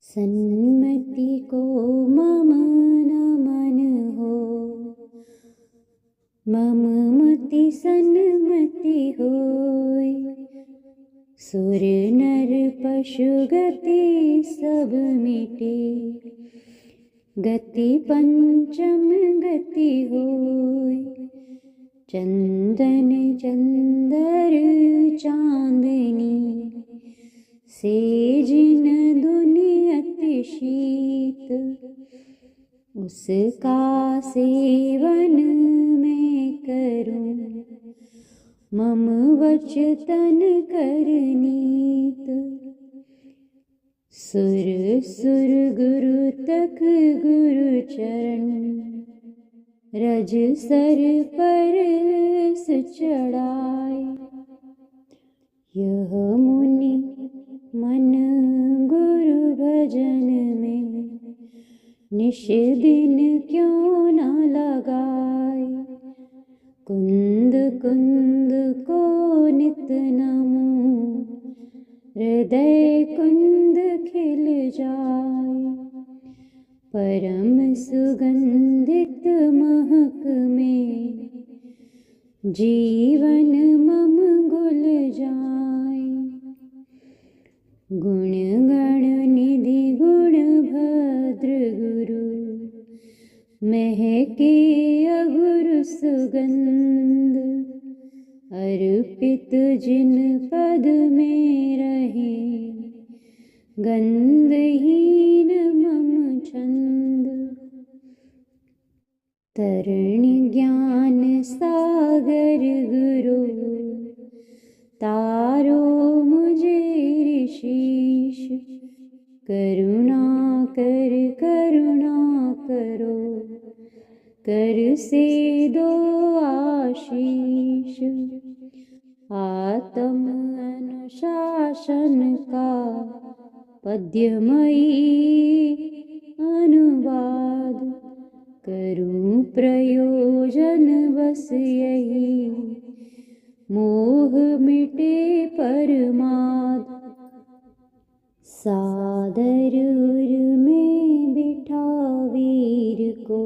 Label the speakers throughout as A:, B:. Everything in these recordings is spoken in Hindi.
A: सन्मति को मम नमन हो, मम मति सन्मति होय। सुर नर पशु गति सब मिटे, गति पंचम गति होय। चंदन चंदर चांदनी, सेजिन दुनि अति शीत। उसका सेवन मैं करूं, मम वचन करनीत। सुर सुर गुरु तक गुरु चरण, रज सर पर चढ़ाए। यह मुनि मन गुरु भजन में, निश दिन क्यों न लगाए। कुंद कुंद को नित नमूं, हृदय कुंद खिल जाए। परम सुगंधित महक में, जीवन मम घुल जाए। गुण गण निधि गुण भद्र गुरु, महके अगुरु सुगंध। अर्पित जिन पद में रहे, गंधहीन मम छंद। तरण ज्ञान सागर गुरु, तारो मुझे ऋषीश। करुणा करो, कर से दो आशीष। आत्म अनुशासन का पद्यमयी अनुवाद। करूं प्रयोजन बस यही, मोह मिटे परमाद। सादर उर में बिठा वीर को,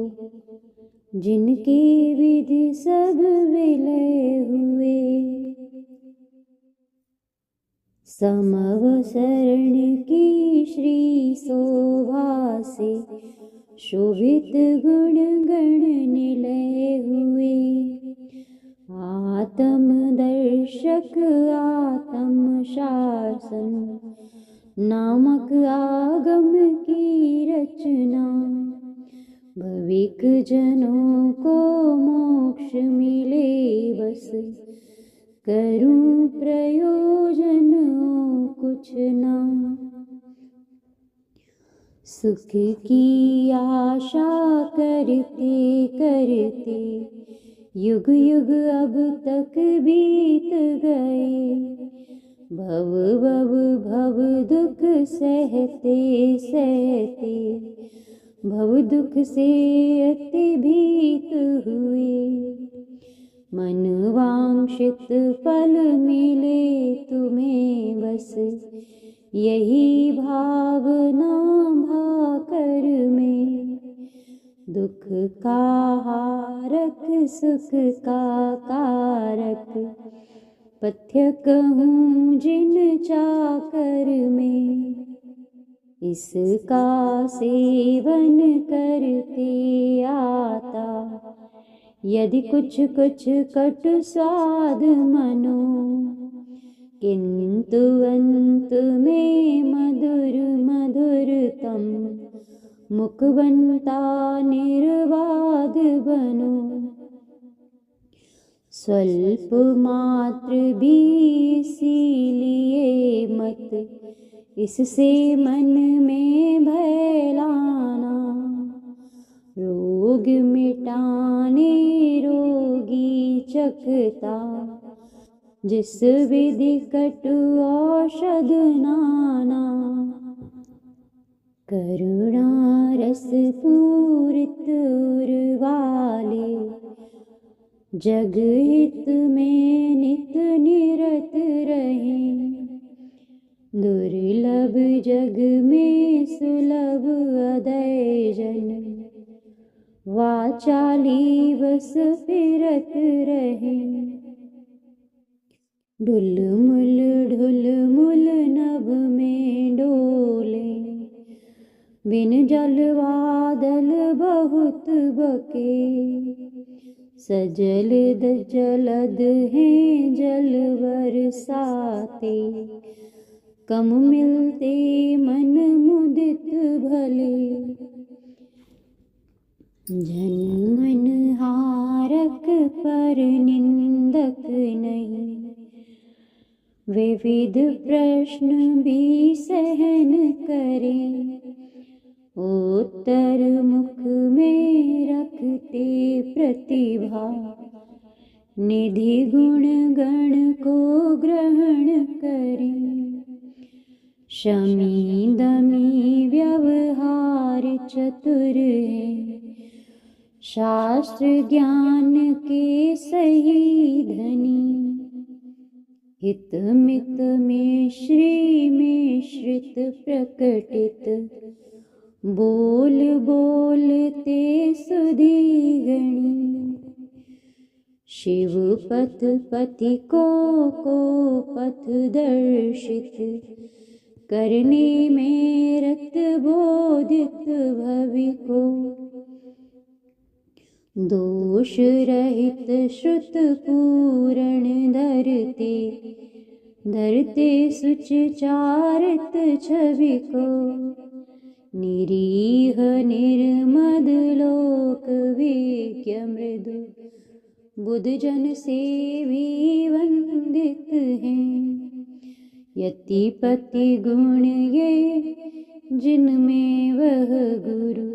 A: जिनके विधि सब विलय हुए। समवसरण की श्री शोभा से, शोभित गुण गण निलय हुए। आत्म दर्शक आत्म शासन, नामक आगम की रचना। भविक जनों को मोक्ष मिले बस, करूं प्रयोजन कुछ ना। सुख की आशा करते करते, युग युग अब तक बीत गए। भव दुख सहते सहते, भव दुख से अति भीत हुए। मन वांछित फल मिले तुम्हें बस, यही भावना भाकर में। दुख का हारक सुख का कारक, पथ्य कहूँ जिन चाकर में। इसका सेवन करते आता, यदि कुछ कुछ कट स्वाद मनो। किंतु अंत में मधुर मधुरतम, मुख बनता निर्वाद बनो। स्वल्प मात्र भी इसीलिए मत, इससे मन में भय लाना। रोग मिटाने रोगी चखता, जिस विधि कटु औषध नाना। करुणा रस पूरित उर वाले, जग हित में नित निरत रहे। दुर्लभ जग में सुलभ अदय जन, वाचाली बस फिरत रहे। ढुलमुल नभ में डोले, बिन जल बादल बहुत बके। सजल जलद हैं जल बरसाते, कम मिलते मन मुदित भले। जन मन हारक पर निंदक नहीं, विविध प्रश्न भी सहन करें। उत्तर मुख में रखते प्रतिभा, निधि गुण गण को ग्रहण करें। शमी दमी व्यवहार चतुर है, शास्त्र ज्ञान के सही धनी। हित मित में श्री मिश्रित प्रकटित, बोल बोलते सुधी गणी। शिव पथ पथि को पथ दर्शित, करने में रत बोधित भवि को। दोष रहित श्रुत पूरण धरते, धरते सुचारित छवि को। निरीह निर्मद लोक विज्ञ मृदु, बुध जन से भी वंदित हैं। यति पति गुण ये जिनमें वह गुरु,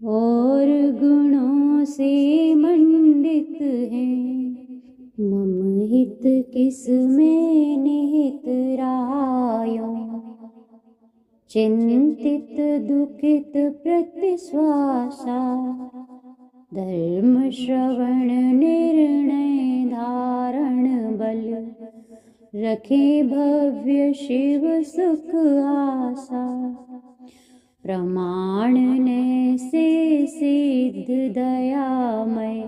A: और गुणों से मंडित हैं। मम हित किस में निहित रायो, चिंतित दुखित प्रतिश्वासा। धर्म श्रवण निर्णय धारण बल, रखे भव्य शिव सुख आशा। प्रमाण ने से सिद्ध दयामय,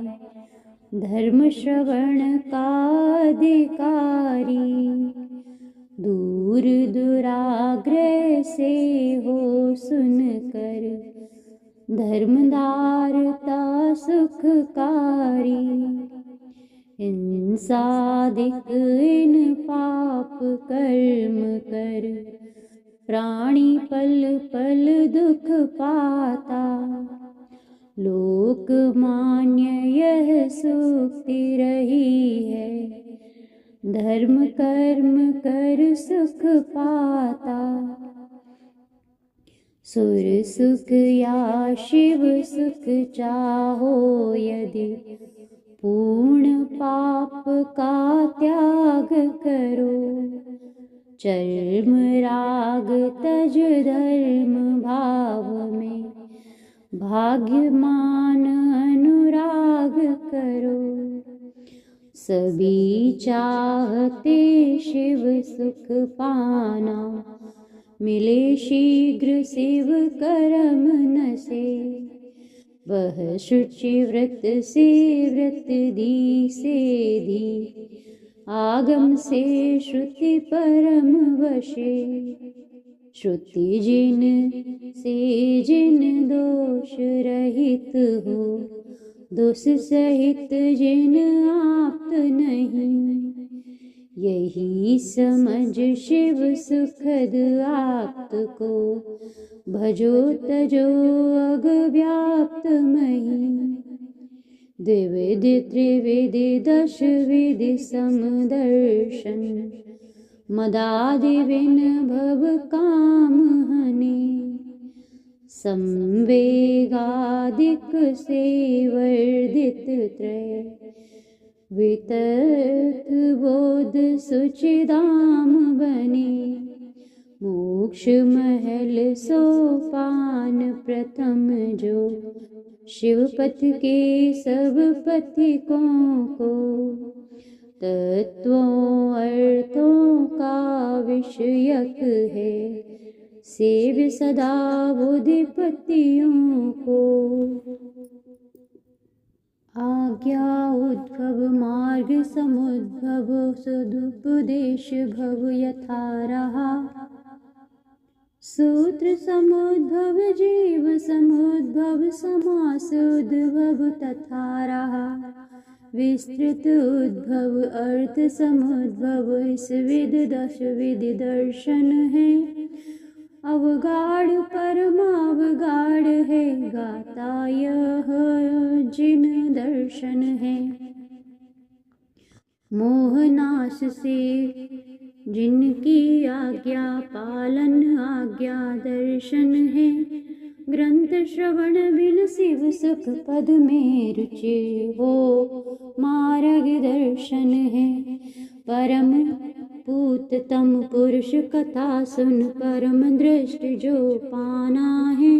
A: धर्म श्रवण का अधिकारी। दूर दुराग्रह से हो सुनकर, धर्मधारता सुखकारी। इन साधिक इन पाप कर्म कर, प्राणी पल पल दुख पाता। लोक मान्य यह सूक्ति रही है, धर्म कर्म कर सुख पाता। सुर सुख या शिव सुख चाहो यदि, पूर्ण पाप का त्याग करो। चर्म राग तज धर्म भाव में, भाग्यमान अनुराग करो। सभी चाहते शिव सुख पाना, मिले शीघ्र शिव करम नसे। वह शुचि व्रत से व्रत दी से दी, आगम से श्रुति परम वशे। श्रुति जिन से जिन दोष रहित हो, दोष सहित जिन आप्त नहीं। यही समझ शिव सुखद आप्त को, भजो तजो अग व्याप्त मही। द्विविधि त्रिविधि दश विधि समदर्शन, मदादि विन भव काम हने। संवेगादिक से वर्धित त्रय, वितत बोध सुचिदाम बने। मोक्ष महल सोपान प्रथम जो, शिव पथ के सब पथिकों को। तत्वों अर्थों का विषयक है, सेव्य सदा बुद्धिपतियों को। आज्ञा उद्भव मार्ग समुद्भव, सदुपदेश भव यथा रहा। सूत्र समुद्भव जीव समुद्भव, समास उद्भव तथा रहा। विस्तृत उद्भव अर्थ समुद्भव, इस विध दश विधि दर्शन है। अवगाढ़ परमावगाढ़ है, गाता यह जिन दर्शन है। मोहनाश से जिनकी आज्ञा पालन आज्ञा दर्शन है। ग्रंथ श्रवण बिन शिव सुख पद में रुचि हो, मार्ग दर्शन है। परम पूततम पुरुष कथा सुन, परम दृष्टि जो पाना है।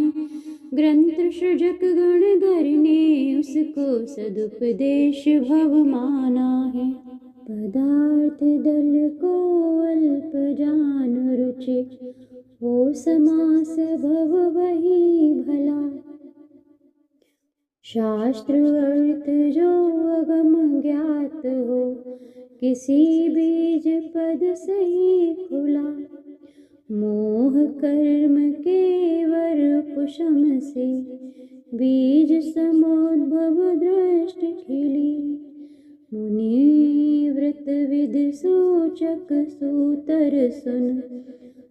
A: ग्रंथ सृजक गण धरने, उसको सदुपदेश भव माना है। पदार्थ दल को अल्प जान रुचि, हो समास भव वही भला। शास्त्र अर्थ जो अगम ज्ञात हो, किसी बीज पद सही खुला। मोह कर्म के वर पुषम से, बीज समुद्भव दृष्टि खिली। मुनि व्रत विधि सूचक सूतर सुन,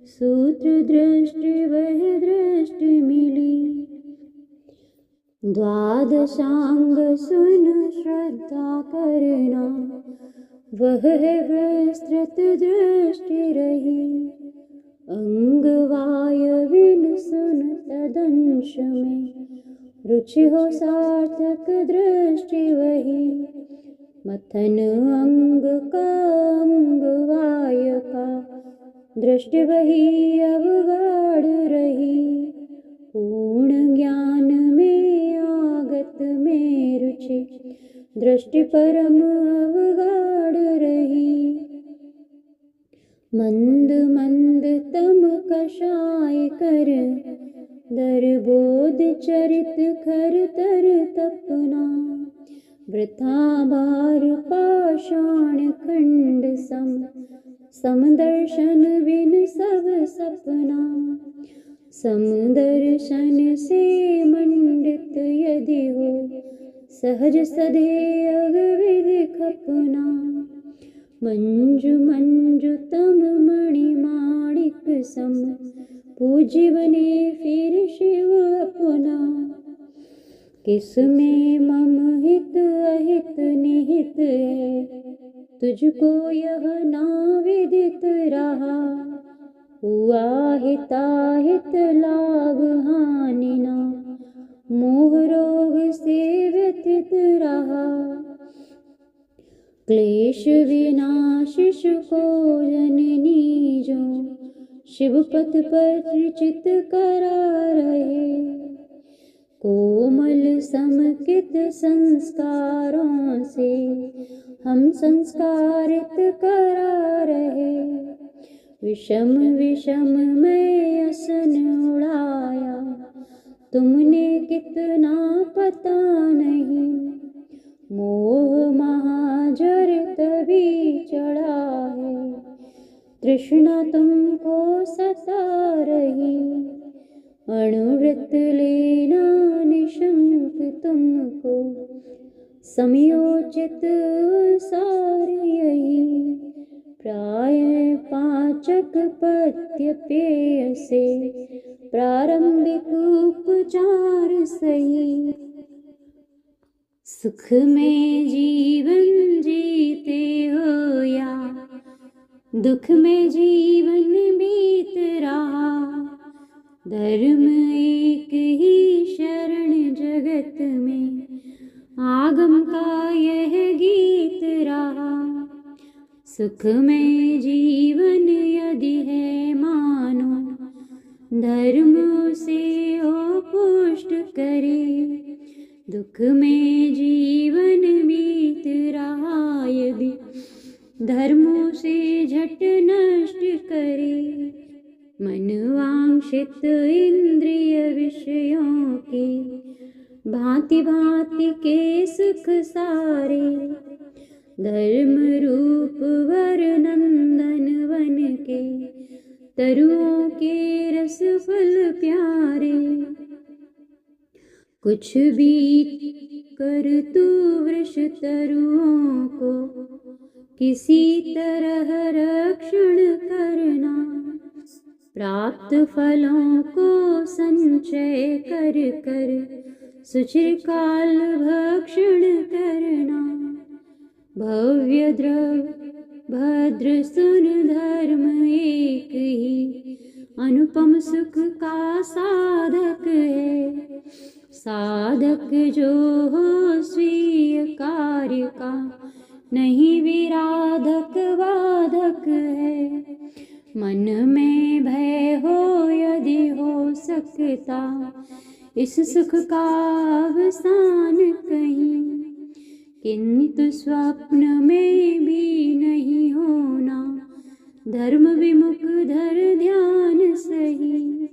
A: सूत्र दृष्टि वह दृष्टि मिली। द्वादशांग सुन श्रद्धा करना, वह है विस्तृत दृष्टि रही। अंग वायविन सुन तदंश में, रुचि हो सार्थक दृष्टि वही। मथन अंग का अंग वाय का, दृष्टि वही अवगाढ़ रही। पूर्ण ज्ञान में आगत में रुचि, दृष्टि परम अवगाढ़ रही। मंद मंद तम कषाय कर, दरबोध चरित खर तर तपना। वृथा भार पाषाण खंड सम, समदर्शन बिन सब सपना। समदर्शन से मंडित यदि हो, सहज सधेय विधि खपना। मंजु मंजु तम मणि माणिक सम, पूज्य बने फिर शिव अपना। किसमें मम हित अहित निहित है, तुझको यह ना विदित रहा। हुआ हिताहित लाभ हानि ना, मोह रोग से व्यथित रहा। क्लेश विनाशिष को जननी जो, शिव पथ पर चित करा रहे। कोमल समकित संस्कारों से, हम संस्कारित करा रहे। विषम विषम में असन उड़ाया, तुमने कितना पता नहीं। मोह महाजर तभी चढ़ा है, तृष्णा तुमको सता रही। अणुव्रत लेना निशंक तुमको, समयोचित सार यही। प्राय पाचक पथ्य पेय से, प्रारंभिक उपचार सही। सुख में जीवन जीते हो या, दुख में जीवन बीत रहा। धर्म एक ही शरण जगत में, आगम का यह गीत रहा। सुख में जीवन यदि है मानो, धर्म से हो पुष्ट करे। दुख में जीवन बीत रहा यदि, धर्मों से झट नष्ट करे। मन वांछित इंद्रिय विषयों के, भांति भांति के सुख सारे। धर्म रूप वर नंदन वन के, तरुओं के रस फल प्यारे। कुछ भी कर तू वृष तरुओं को, किसी तरह रक्षण करना। प्राप्त फलों को संचय कर कर, सुचिरकाल भक्षण करना। भव्य द्रव्य भद्र सुन धर्म एक ही, अनुपम सुख का साधक है। साधक जो हो स्वीय कार्य का, नहीं विराधक बाधक है। मन में भय हो यदि हो सकता, इस सुख का अवसान कहीं। किंतु स्वप्न में भी नहीं होना, धर्म विमुख धर ध्यान सही।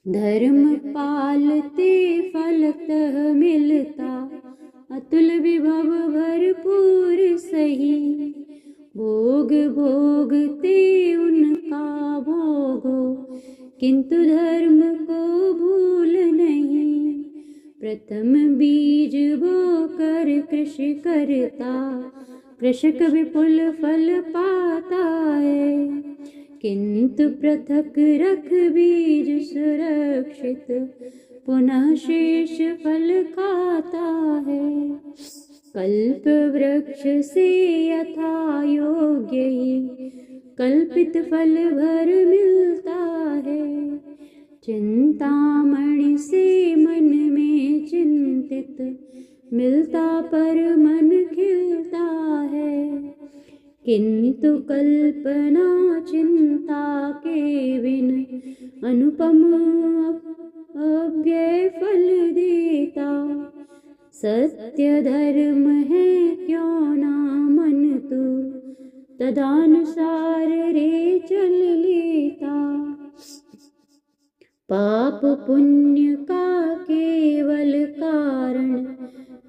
A: धर्म पालते फलतः मिलता, अतुल विभव भरपूर सही। भोग भोगते उनका भोगो, किंतु धर्म को भूल नहीं। प्रथम बीज बो कर कृषि करता, कृषक विपुल फल पाता है। किंतु पृथक रख बीज सुरक्षित, पुनः शेष फल खाता है। कल्प वृक्ष से यथा योग्य ही, कल्पित फल भर मिलता है। चिंतामणि से मन में चिंतित, मिलता पर मन खिलता है। किंतु कल्पना चिंता के बिन, अनुपम अव्यय फल देता। सत्य धर्म है क्यों ना मन तू, तदानुसार रे चल लेता। पाप पुण्य का केवल कारण,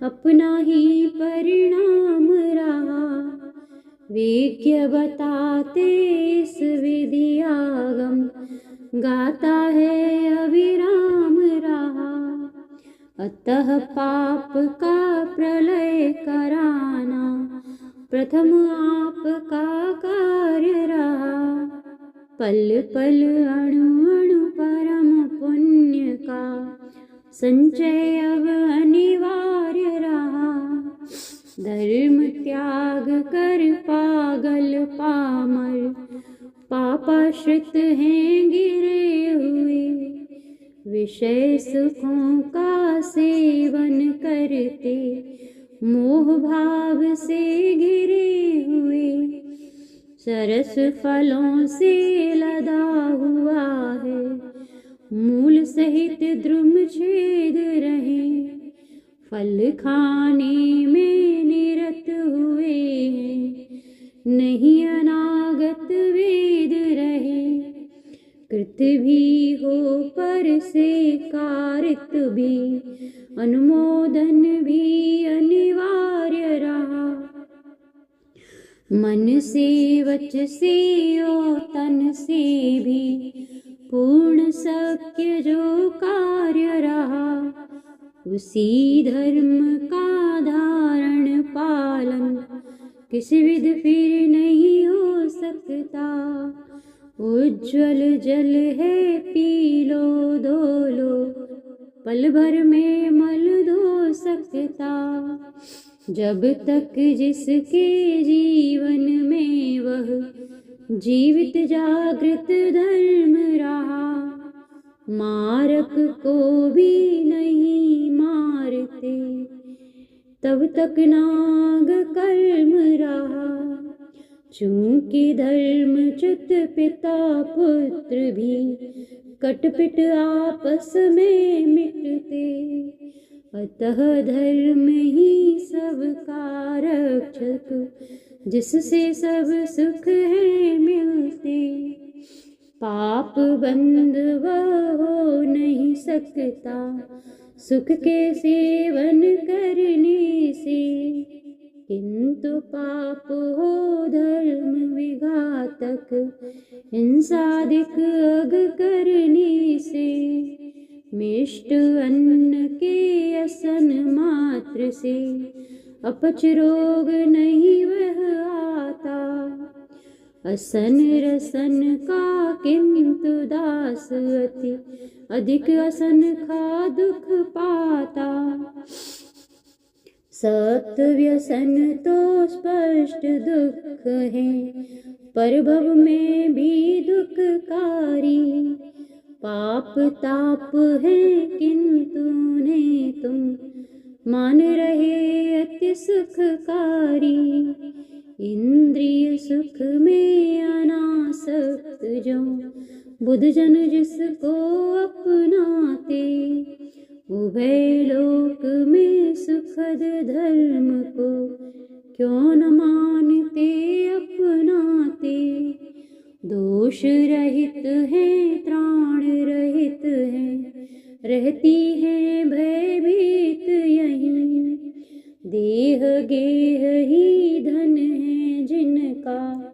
A: अपना ही परिणाम रहा। विज्ञ बताते इस विधि आगम, गाता है अविराम रहा। अतः पाप का प्रलय कराना, प्रथम आपका कार्य रहा। पल पल अणु अणु परम पुण्य का, संचय अब अनिवार्य रहा। धर्म त्याग कर पागल पामर, पापाश्रित हैं गिरे हुए। विषय सुखों का सेवन करते, मोह भाव से घिरे हुए। सरस फलों से लदा हुआ है, मूल सहित द्रुम छेद रहे। फल खाने में निरत हुए हैं, नहीं अनागत वेद रहे। कृत भी हो पर से कारित भी, अनुमोदन भी अनिवार्य रहा। मन से वच से और तन से भी, पूर्ण शक्य जो कार्य रहा। उसी धर्म का धारण पालन, किसी विध फिर नहीं हो सकता। उज्ज्वल जल है पी लो धो लो, पल भर में मल धो सकता। जब तक जिसके जीवन में वह जीवित जागृत धर्म रहा, मारक को भी नहीं मारते, तब तक नाग कर्म रहा। चूंकि धर्मच्युत पिता पुत्र भी, कटपिट आपस में मिटते। अतः धर्म ही सबका रक्षक, जिससे सब सुख है मिलते। पाप बंद वह हो नहीं सकता, सुख के सेवन करने से। किंतु पाप हो धर्म विघातक, हिंसादिक अग करने से। मिष्ट अन्न के असन मात्र से, अपच रोग नहीं वह आता। असन रसन का किंतु दास अति, अधिक असन खा दुख पाता। सत व्यसन तो स्पष्ट दुख है, पर भव में भी दुखकारी। पाप ताप है किंतु ने तुम, मान रहे अति सुखकारी। इंद्रिय सुख में अनासक्त जो, बुद्ध जन जिसको अपनाते। उभय लोक में सुखद धर्म को, क्यों न मानते अपनाते। दोष रहित है त्राण रहित है, रहती है भयभीत यहीं। देह गेह ही धन है जिनका,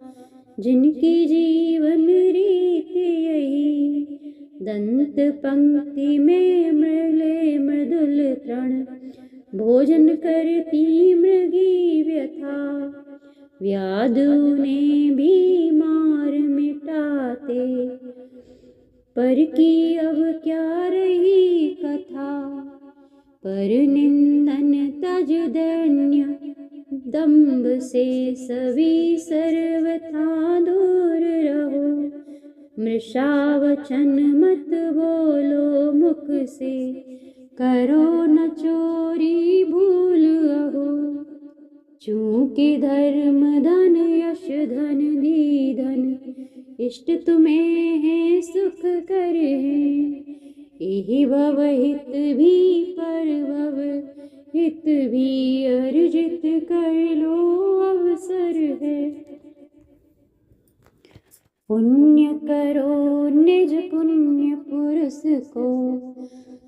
A: जिनकी जीवन रीत यही। दंत पंक्ति में मृले मृदुल तृण, भोजन करती मृगी व्यथा। व्याधु ने भी मार मिटाते, पर की अब क्या रही कथा। पर निंदन तज दैन्य, दंभ से सभी सर्वथा दूर रहो। मृषावचन मत बोलो मुख से, करो न चोरी भूल अहो। चूंकि धर्म धन यश धन धी धन, इष्ट तुम्हें है सुख कर है। यही भव हित भी पर भव हित भी, अर्जित कर लो अवसर है। पुण्य करो निज पुण्य पुरुष को,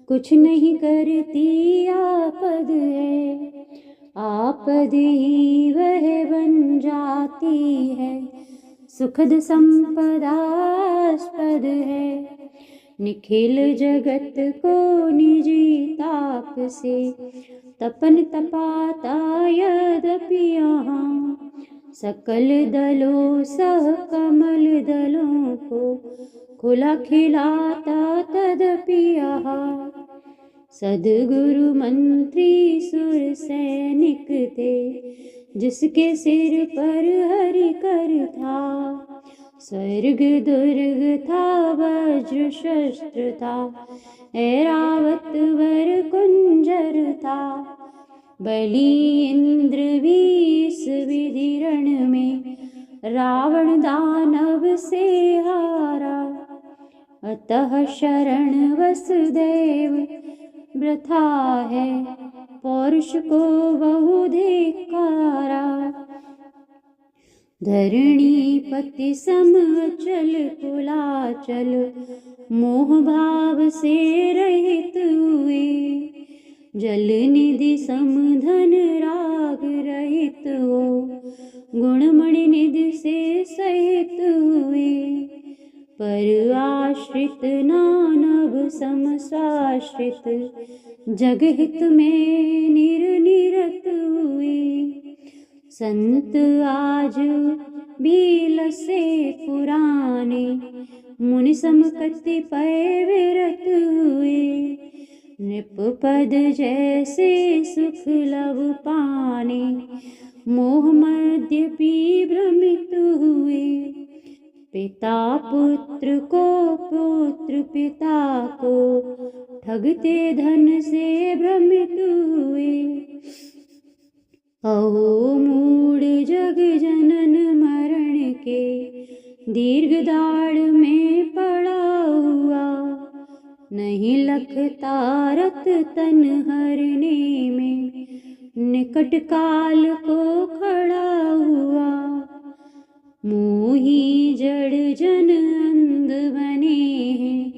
A: कुछ नहीं करती आपद है। आपद ही वह बन जाती है, सुखद संपदास्पद है। निखिल जगत को निजी ताप से, तपन तपाता यद्यपि यहाँ। सकल दलों सह कमल दलों को, खुला खिलाता तदपि यहाँ। सद्गुरु मंत्री सुर सैनिक थे, जिसके सिर पर हरि कर था। स्वर्ग दुर्ग था वज्र शस्त्र था, ऐरावत वर कुंजर था। बलि इंद्र भी इस विधि रण में, रावण दानव से हारा। अतः शरण वसुदेव वृथा है, पौरुष को बहु धिक्कारा। धरणी पति सम अचल कुलाचल, मोह भाव से रहित हुए। जल निधि सम धन राग रहित हो, गुणमणि निधि से सहित हुए। पर आश्रित नानव सम स्वाश्रित, जगहित में निरत हुए। संत आज भी लसे पुराने, मुनि सम कतिपय विरत हुए। नृप पद जैसे सुख लव पाने, मोह मद्यपि भ्रमित हुए। पिता पुत्र को पुत्र पिता को, ठगते धन से भ्रमित हुए। अहो मूढ़ जग जनन मरण के, दीर्घ दाढ़ में पड़ा हुआ। नहीं लखता रत तन हरने में, निकट काल को खड़ा हुआ। मोही जड़ जन अंध बने हैं,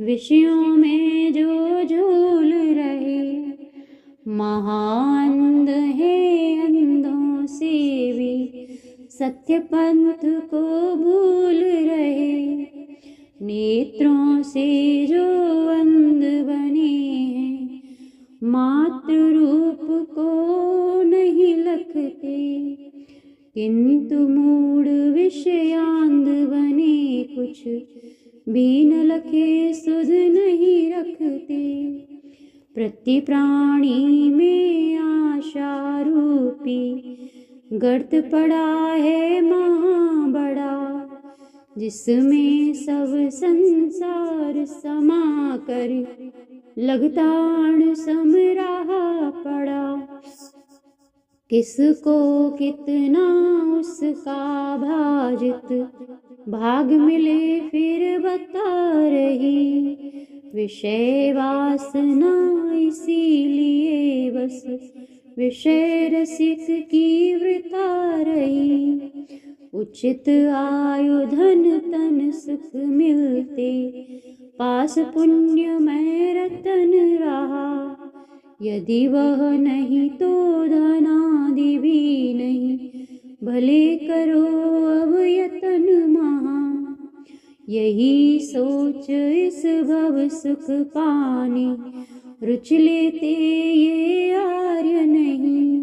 A: विषयों में जो झूल रहे। महाअंध है अंधों से भी, सत्य पंथ को भूल रहे। नेत्रों से जो अंध बने हैं, मात्र रूप को नहीं लखते। किंतु मूढ़ विषयांध बने, कुछ भी न लखे सुध नहीं रखते। प्रति प्राणी में आशा रूपी गर्त पड़ा है महा बड़ा, जिसमें सब संसार समा कर लगताण सम रहा पड़ा। किसको कितना उसका भाजित भाग मिले फिर बता रही। विषय वासना इसीलिए बस विषय रसिक की वृता रही। उचित आयु धन तन सुख मिलते, पास पुण्य में रतन रहा। यदि वह नहीं तो धनादि भी नहीं, भले करो अब यतन महा। यही सोच इस भव सुख पाने, रुच लेते ये आर्य नहीं।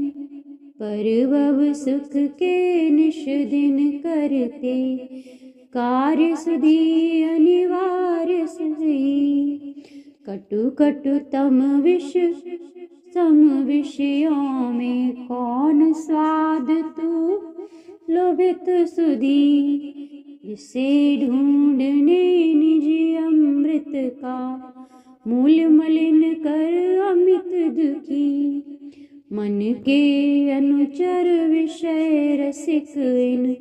A: पर भव सुख के निश दिन करते, कार्य सुधी अनिवार्य सही। कटु कटु तम विष सम विषयों में, कौन स्वाद तू लोभित सुधी। जिसे ढूंढने निज अमृत का, मूल मलिन कर अमित दुखी। मन के अनुचर विषय रसिक इन,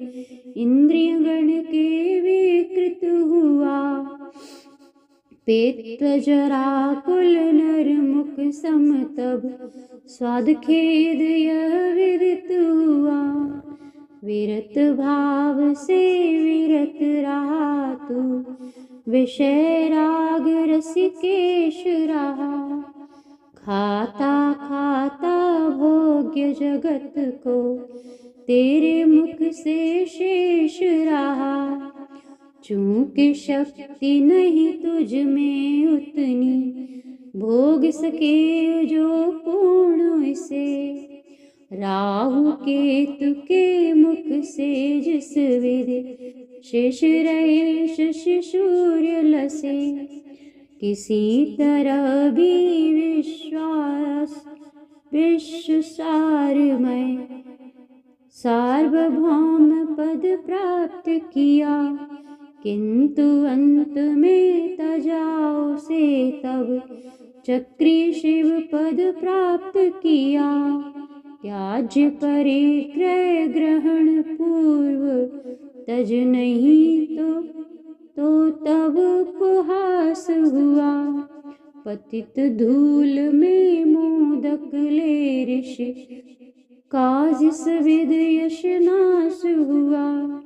A: इंद्रिय गण के विकृत हुआ। पेट जरा कुल नर मुख सम, तब स्वाद खेद यह विदित हुआ। विरत भाव से विरत रहा तू, विषय राग रसिकेश रहा। खाता खाता भोग्य जगत को, तेरे मुख से शेष रहा। चूंकि शक्ति नहीं तुझ में उतनी, भोग सके जो पूर्ण इसे। राहु केतु के मुख से जिस विधि, शेष रहे शशि सूर्य लसे। किसी तरह भी विश्व सारमय, सार्वभौम पद प्राप्त किया। किंतु अंत में तजाओ से तब, चक्री शिव पद प्राप्त किया। त्याज्य परिक्रय ग्रहण पूर्व, तज नहीं तो तब उपहास हुआ। पतित धूल में मोदक ले ऋषि, काज सविद यश नाश हुआ।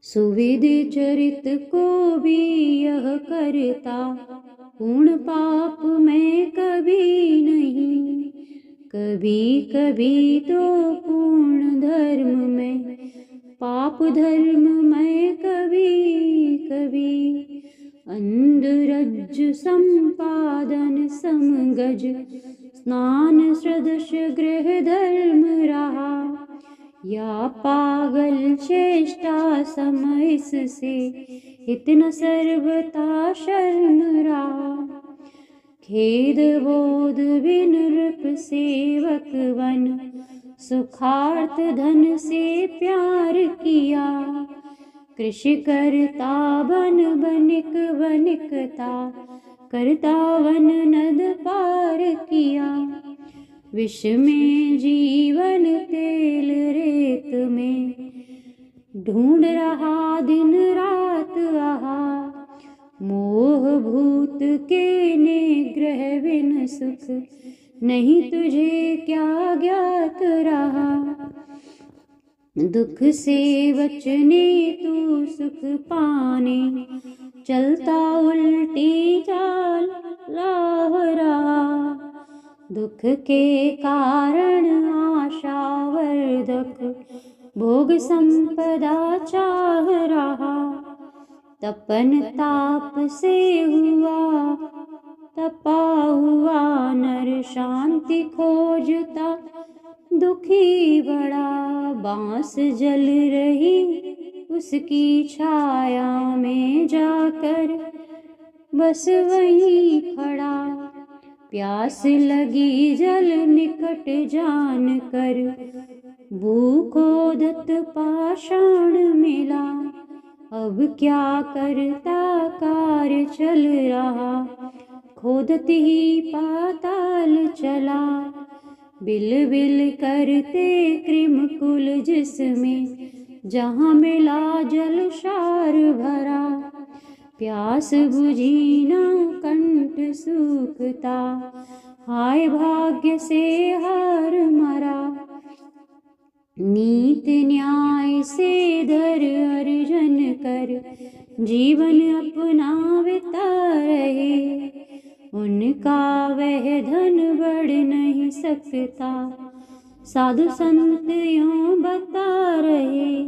A: सुविधि चरित को भी यह करता, पूर्ण पाप में कभी नहीं। कभी कभी तो पूर्ण धर्म में, पाप धर्म में कभी कभी। अंधरज्जु संपादन समगज, स्नान सदृश गृह धर्म रहा। या पागल चेष्टा सम इससे, इतना सर्वथा शरण रहा। खेद बोध बिन नृप सेवक बन, सुखार्थ धन से प्यार किया। कृषि करता बन बनिक बनिकता, करता वन नद पार किया। विष में जीवन तेल रेत में, ढूंढ रहा दिन रात आहा। मोह भूत के निग्रह बिन सुख, नहीं तुझे क्या ज्ञात रहा। दुख से बचने तू सुख पाने, चलता उल्टी चाल राह रहा। दुख के कारण आशावर्धक भोग संपदा चाह रहा। तपन ताप से हुआ तपा हुआ नर, शांति खोजता दुखी बड़ा। बांस जल रही उसकी छाया में जाकर बस वहीं खड़ा। प्यास लगी जल निकट जान कर, भूखोदत पाषाण मिला। अब क्या करता कार्य चल रहा, खोदत ही पाताल चला। बिल बिल करते कृम कुल जिसमें, जहाँ मिला जल सार भरा। प्यास बुझी ना कंठ सूखता, हाय भाग्य से हार मरा। नीति न्याय से धर अर्जन कर, जीवन अपना बिता रहे। उनका वह धन बढ़ नहीं सकता, साधु संत यूं बता रहे।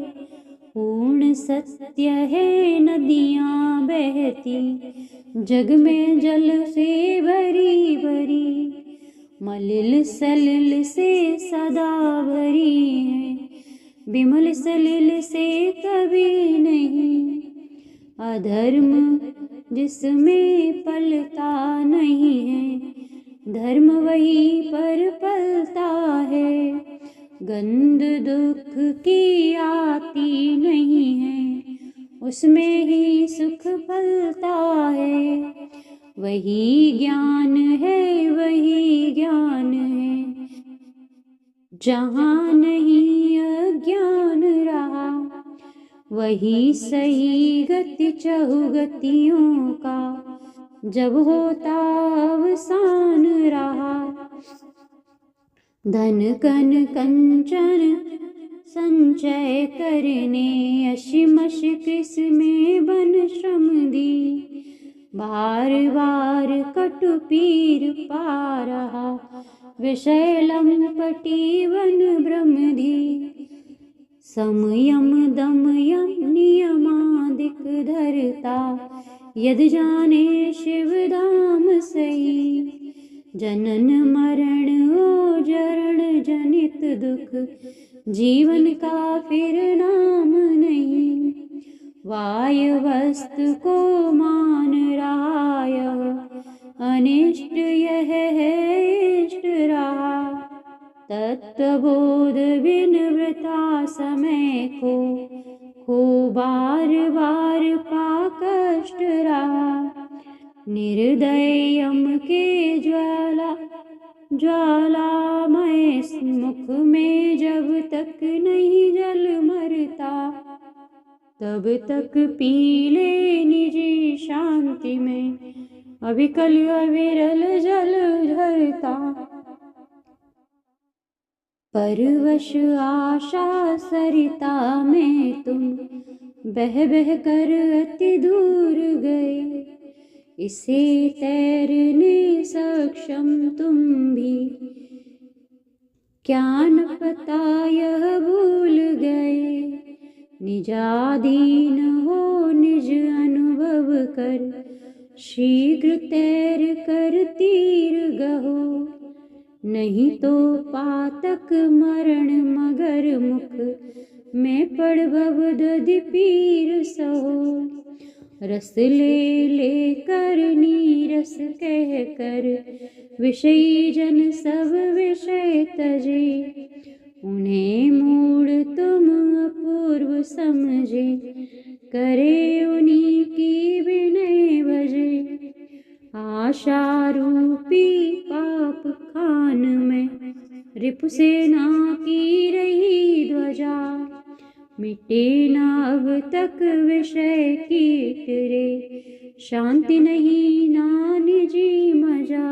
A: पूर्ण सत्य है नदियाँ बहती, जग में जल से भरी भरी। मलिल सलिल से सदा भरी है, विमल सलिल से कभी नहीं। अधर्म जिसमें पलता नहीं है, धर्म वही पर पलता है। गंध दुख की आती नहीं है, उसमें ही सुख फलता है। वही ज्ञान है, वही ज्ञान है, जहाँ नहीं अज्ञान रहा। वही सही गति चहुगतियों का, जब होता अवसान रहा। धन कन कंचन संचय करने, अशिमश कृष में बन श्रम दी। बार बार कटु पीर पा रहा, विषय लंपटी वन ब्रह्मधी। समयम दमयम नियमादिक धरता, यद जाने शिव धाम सही। जनन मरण ओ जरण जनित दुख, जीवन का फिर नाम नहीं। वाय वस्तु को मान रहा यह, अनिष्ट यह है इष्ट रहा। तत्वबोध बिन वृथा समय को बार बार पा कष्ट रहा। निर्दय यम के ज्वालामय मुख में जब तक नहीं जल मरता, तब तक पी ले निजी शांति में, अविकल अविरल जल झरता। परवश आशा सरिता में तुम बह बह कर अति दूर गए। इसे तैरने सक्षम तुम भी, क्या न पता यह भूल गए। निजाधीन हो निज अनुभव कर, शीघ्र तैर कर तीर गहो। नहीं तो पातक मरण मगर मुख में पड़ भव दधि पीर सहो। रस ले ले कर नीरस कह कर, विषयी जन सब विषय तजे। उन्हें मूढ़ तुम अपूर्व समझे, करे उन्हीं की विनय भजे। आशा रूपी पाप खान में, रिपुसेना की रही ध्वजा। मिटे ना अब तक विषय कीट रे, शांति नहीं ना निजी मजा।